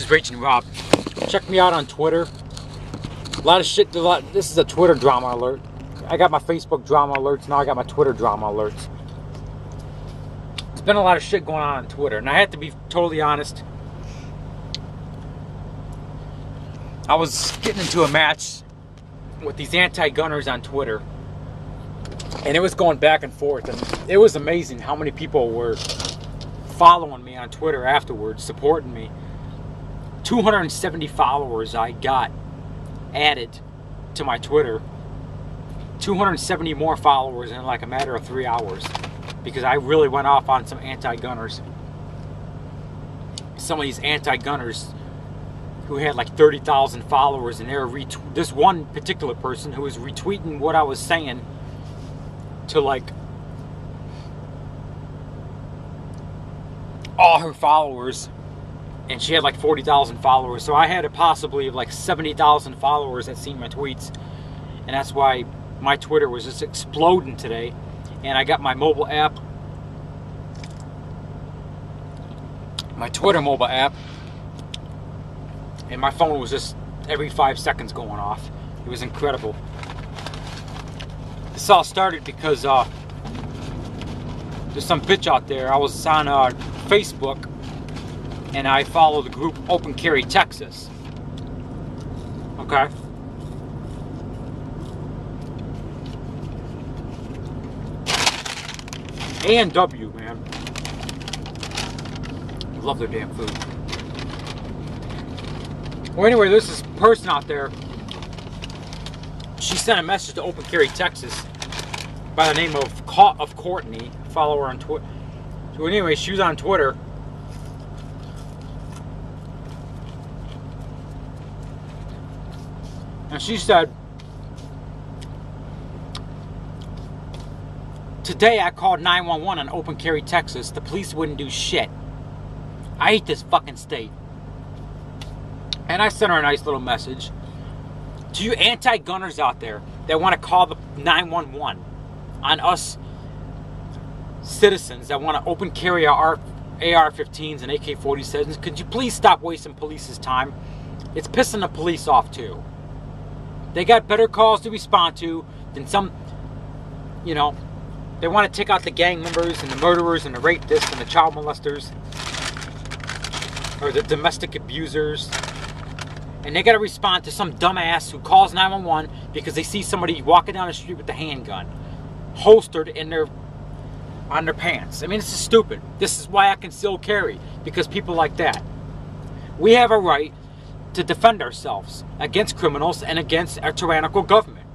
is Raging Rob. Check me out on Twitter. A lot of shit. This is a Twitter drama alert. I got my Facebook drama alerts. Now I got my Twitter drama alerts. There's been a lot of shit going on Twitter. And I have to be totally honest. I was getting into a match with these anti-gunners on Twitter. And it was going back and forth. And it was amazing how many people were following me on Twitter afterwards, supporting me. 270 followers I got added to my Twitter. 270 more followers in like a matter of 3 hours. Because I really went off on some anti-gunners. Some of these anti-gunners who had like 30,000 followers, and they were this one particular person who was retweeting what I was saying to like all her followers, and she had like 40,000 followers. So I had a possibly like 70,000 followers that seen my tweets, and that's why my Twitter was just exploding today. And I got my mobile app, my Twitter mobile app, and my phone was just every 5 seconds going off. It was incredible. This all started because there's some bitch out there. I was on Facebook, and I follow the group Open Carry Texas. Okay. A&W, man. Love their damn food. Well, anyway, there's this person out there. She sent a message to Open Carry Texas by the name of Courtney. Follow her on Twitter. So anyway, she was on Twitter. And she said, "Today I called 911 on Open Carry Texas. The police wouldn't do shit. I hate this fucking state." And I sent her a nice little message. To you anti-gunners out there that want to call the 911 on us citizens that want to open carry our AR-15s and AK-47s, could you please stop wasting police's time? It's pissing the police off too. They got better calls to respond to than some, you know, they want to take out the gang members and the murderers and the rapists and the child molesters or the domestic abusers. And they got to respond to some dumbass who calls 911 because they see somebody walking down the street with a handgun holstered on their pants. I mean, this is stupid. This is why I conceal carry, because people like that. We have a right to defend ourselves against criminals and against our tyrannical government.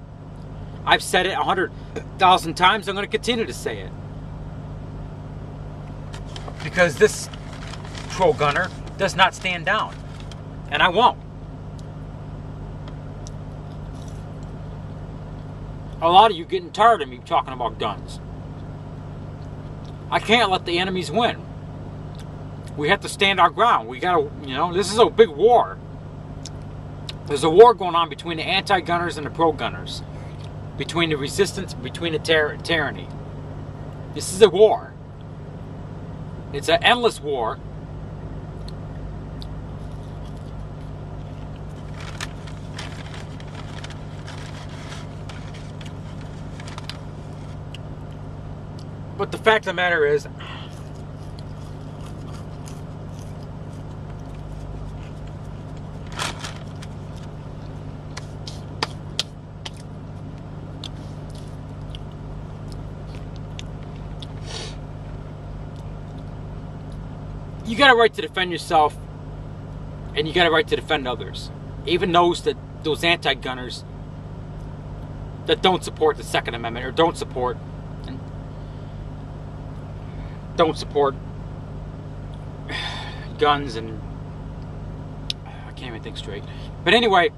I've said it 100,000 times. I'm going to continue to say it. Because this pro-gunner does not stand down. And I won't. A lot of you getting tired of me talking about guns. I can't let the enemies win. We have to stand our ground. We gotta, you know, this is a big war. There's a war going on between the anti-gunners and the pro-gunners. Between the resistance, between the tyranny. This is a war. It's an endless war. But the fact of the matter is, you got a right to defend yourself, and you got a right to defend others. Even those anti-gunners that don't support the Second Amendment or don't support guns, and I can't even think straight. But anyway,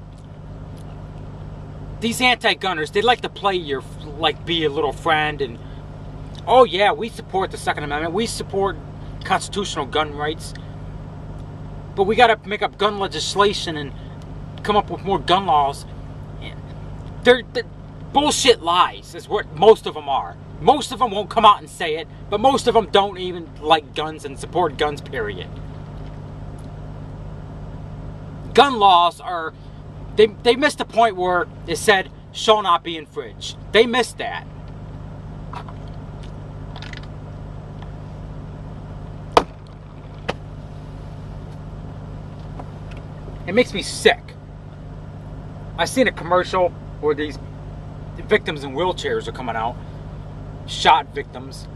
these anti-gunners, they like to play be a little friend, and oh yeah, we support the Second Amendment, we support constitutional gun rights, but we got to make up gun legislation and come up with more gun laws. They're bullshit lies is what most of them are. Most of them won't come out and say it, but most of them don't even like guns and support guns, period. gun laws are, they missed the point where it said shall not be infringed. They missed that. It makes me sick. I seen a commercial where these victims in wheelchairs are coming out, shot victims,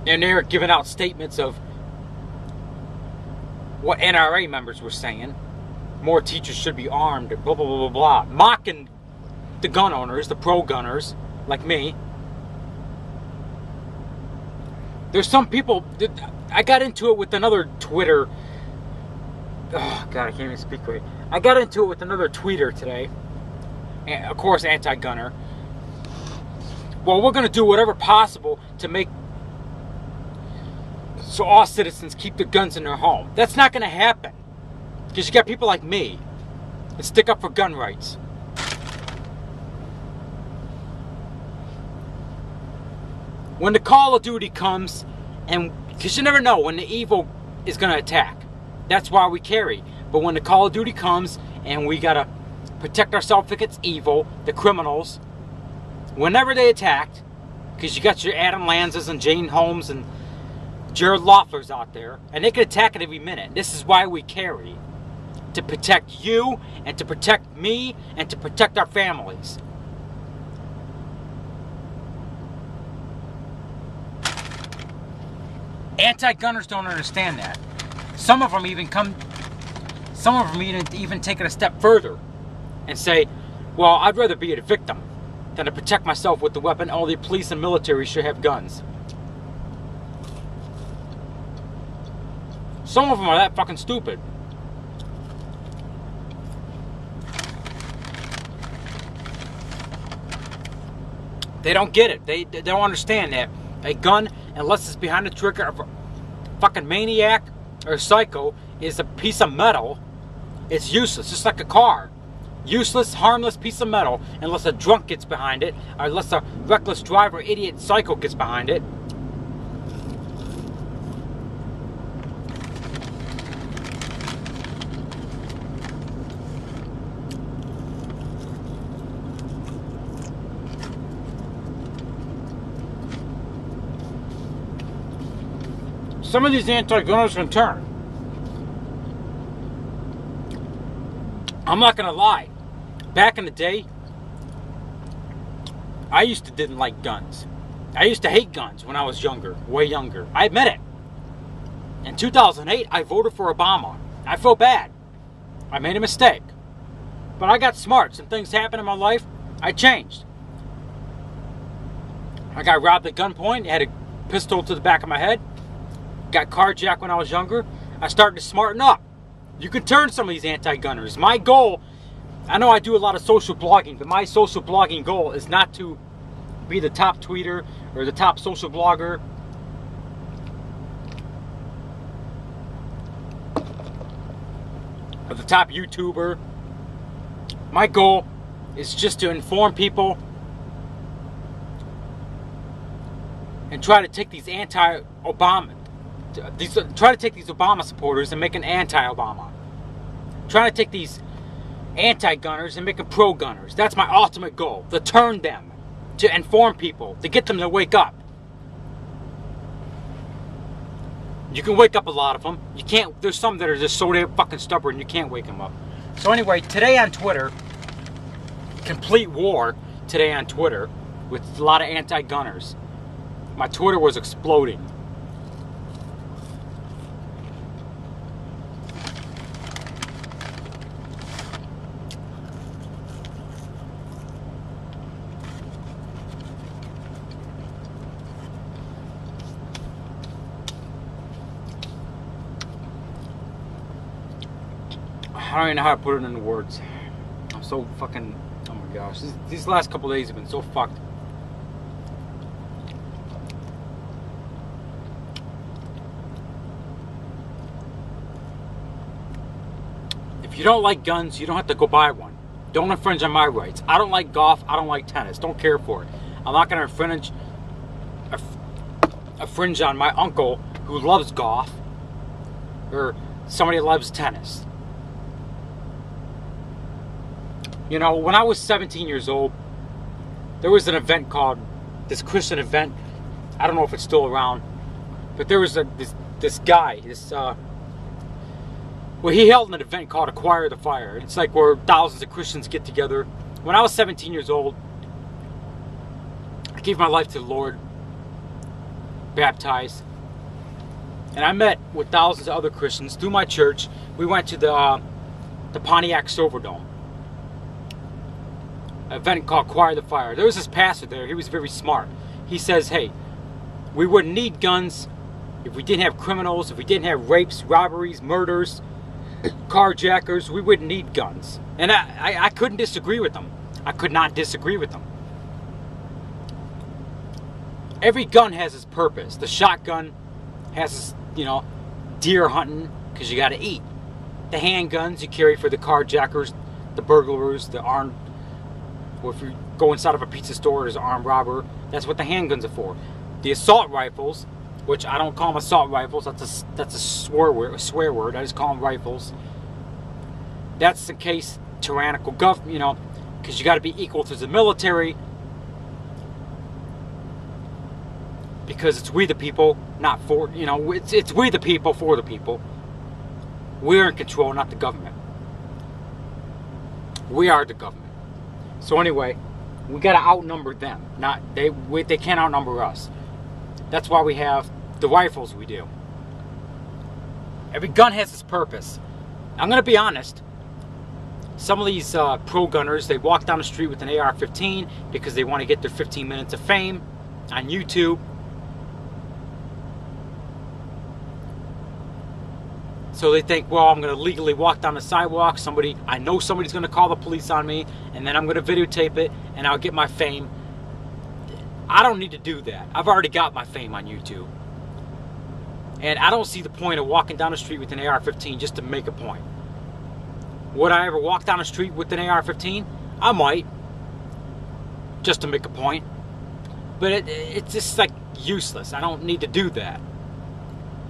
and they're giving out statements of what NRA members were saying. More teachers should be armed, blah, blah, blah, blah, blah. Mocking the gun owners, the pro-gunners, like me. There's some people, I got into it with another Twitter. Oh, God, I can't even speak right. I got into it with another tweeter today. And of course, anti-gunner. Well, we're going to do whatever possible to make so all citizens keep their guns in their home. That's not going to happen. Because you got people like me that stick up for gun rights. When the Call of Duty comes, and because you never know when the evil is going to attack. That's why we carry. But when the Call of Duty comes and we got to protect ourselves against evil, the criminals, whenever they attacked, because you got your Adam Lanzas and Jane Holmes and Jared Loefflers out there, and they can attack at every minute. This is why we carry. To protect you, and to protect me, and to protect our families. Anti-gunners don't understand that. Some of them even take it a step further and say, well, I'd rather be a victim than to protect myself with the weapon. All the police and military should have guns. Some of them are that fucking stupid. They don't get it. They don't understand that a gun, unless it's behind the trigger of a fucking maniac or a psycho, is a piece of metal. It's useless, just like a car. Useless, harmless piece of metal, unless a drunk gets behind it, or unless a reckless driver, idiot, psycho gets behind it. Some of these anti-gunners can turn. I'm not gonna lie. Back in the day, I used to didn't like guns. I used to hate guns when I was younger, way younger. I admit it. In 2008, I voted for Obama. I feel bad. I made a mistake. But I got smart. Some things happened in my life. I changed. I got robbed at gunpoint. Had a pistol to the back of my head. Got carjacked when I was younger. I started to smarten up. You can turn some of these anti-gunners. My goal, I know I do a lot of social blogging, but my social blogging goal is not to be the top tweeter or the top social blogger. Or the top YouTuber. My goal is just to inform people and try to take these anti-Obama, try to take these Obama supporters and make an anti-Obama. Try to take these anti-gunners and make them pro-gunners. That's my ultimate goal. To turn them. To inform people. To get them to wake up. You can wake up a lot of them. You can't. There's some that are just so damn fucking stubborn you can't wake them up. So anyway, today on Twitter, complete war today on Twitter with a lot of anti-gunners. My Twitter was exploding. I don't even know how to put it into words. I'm so fucking, oh my gosh. These last couple days have been so fucked. If you don't like guns, you don't have to go buy one. Don't infringe on my rights. I don't like golf. I don't like tennis. Don't care for it. I'm not going to infringe on my uncle who loves golf or somebody that loves tennis. You know, when I was 17 years old, there was an event called, this Christian event. I don't know if it's still around, but there was this guy, well, he held an event called Acquire the Fire. It's like where thousands of Christians get together. When I was 17 years old, I gave my life to the Lord, baptized, and I met with thousands of other Christians through my church. We went to the Pontiac Silverdome, an event called Acquire the Fire. There was this pastor there. He was very smart. He says, hey, we wouldn't need guns if we didn't have criminals, if we didn't have rapes, robberies, murders, carjackers. We wouldn't need guns. And I couldn't disagree with them. I could not disagree with them. Every gun has its purpose. The shotgun has its, deer hunting, because you got to eat. The handguns you carry for the carjackers, the burglars, the armed, or if you go inside of a pizza store, there's an armed robber. That's what the handguns are for. The assault rifles, which I don't call them assault rifles. That's a swear word. I just call them rifles. That's in case tyrannical government, because you got to be equal to the military. Because it's we the people, not for, it's we the people for the people. We're in control, not the government. We are the government. So anyway, we got to outnumber them. They can't outnumber us. That's why we have the rifles we do. Every gun has its purpose. I'm going to be honest. Some of these pro gunners, they walk down the street with an AR-15 because they want to get their 15 minutes of fame on YouTube. So they think, well, I'm going to legally walk down the sidewalk. I know somebody's going to call the police on me, and then I'm going to videotape it, and I'll get my fame. I don't need to do that. I've already got my fame on YouTube. And I don't see the point of walking down the street with an AR-15 just to make a point. Would I ever walk down the street with an AR-15? I might. Just to make a point. But it's just like useless. I don't need to do that.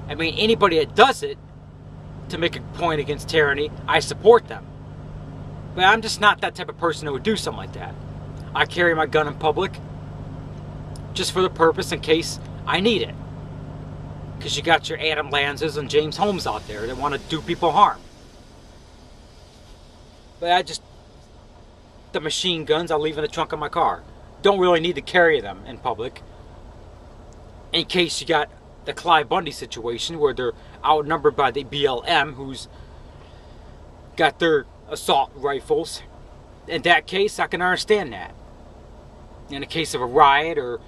I mean, anybody that does it to make a point against tyranny, I support them. But I'm just not that type of person who would do something like that. I carry my gun in public just for the purpose in case I need it. Because you got your Adam Lanzas and James Holmes out there that want to do people harm. But the machine guns I'll leave in the trunk of my car. Don't really need to carry them in public. In case you got the Clyde Bundy situation where they're outnumbered by the BLM, who's got their assault rifles. In that case, I can understand that. In the case of a riot or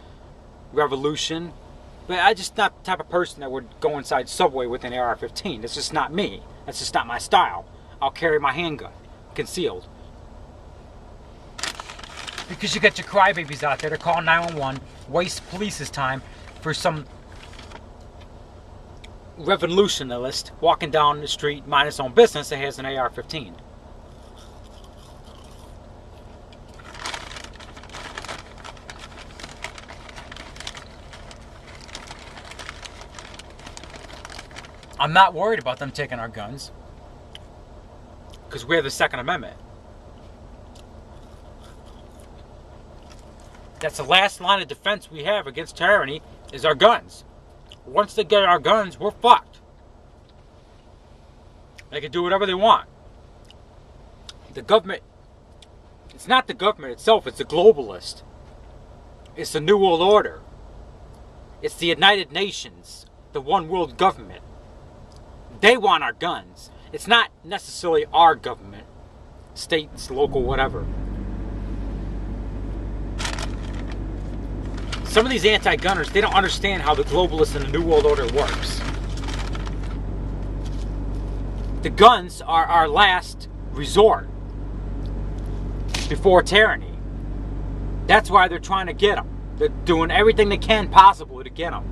revolution. But I'm just not the type of person that would go inside Subway with an AR-15. That's just not me. That's just not my style. I'll carry my handgun concealed. Because you got your crybabies out there to call 911, waste police's time for some revolutionalist walking down the street, mind his own business, that has an AR-15. I'm not worried about them taking our guns because we have the Second Amendment. That's the last line of defense we have against tyranny is our guns. Once they get our guns, we're fucked. They can do whatever they want. The government, it's not the government itself, it's the globalist. It's the New World Order. It's the United Nations, the one world government. They want our guns. It's not necessarily our government, states, local, whatever. Some of these anti-gunners, they don't understand how the globalists and the New World Order works. The guns are our last resort before tyranny. That's why they're trying to get them. They're doing everything they can possible to get them.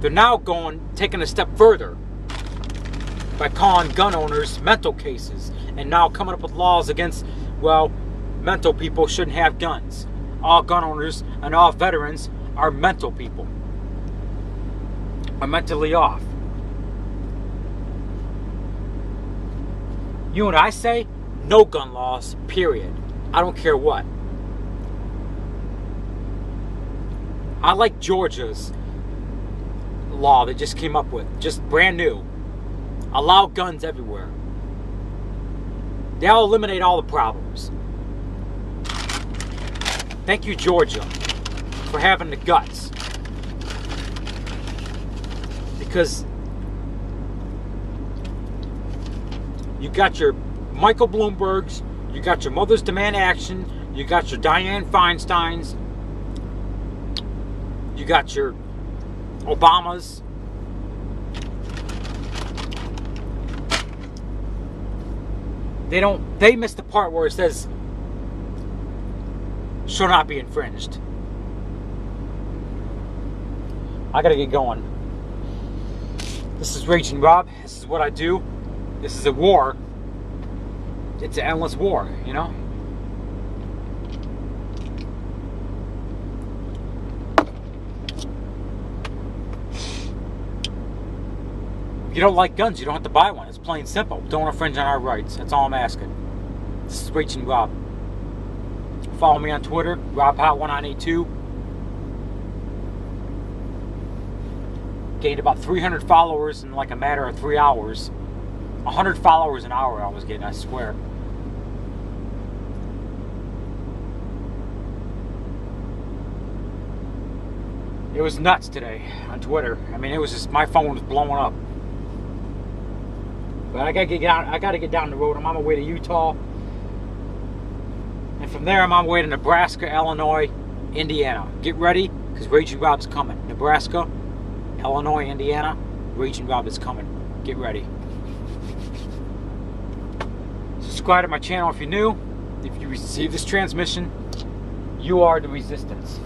They're now taking a step further by calling gun owners mental cases and now coming up with laws against, mental people shouldn't have guns. All gun owners and all veterans are mental people, are mentally off. You know what I say? no gun laws, period. I don't care what. I like Georgia's law they just came up with, just brand new. Allow guns everywhere. They'll eliminate all the problems. Thank you, Georgia, for having the guts. Because you got your Michael Bloombergs, you got your Mothers Demand Action, you got your Dianne Feinsteins, you got your Obamas. They missed the part where it says shall not be infringed. I gotta get going. This is Raging Rob. This is what I do. This is a war. It's an endless war, you know? If you don't like guns, you don't have to buy one. It's plain simple. Don't infringe on our rights. That's all I'm asking. This is Raging Rob. Follow me on Twitter, RobHot1982. Gained about 300 followers in like a matter of 3 hours. 100 followers an hour I was getting, I swear. It was nuts today on Twitter. I mean, it was just, my phone was blowing up. But I gotta get down the road. I'm on my way to Utah. And from there, I'm on my way to Nebraska, Illinois, Indiana. Get ready, because Raging Rob's coming. Nebraska, Illinois, Indiana, Raging Rob is coming. Get ready. Subscribe to my channel if you're new. If you receive this transmission, you are the resistance.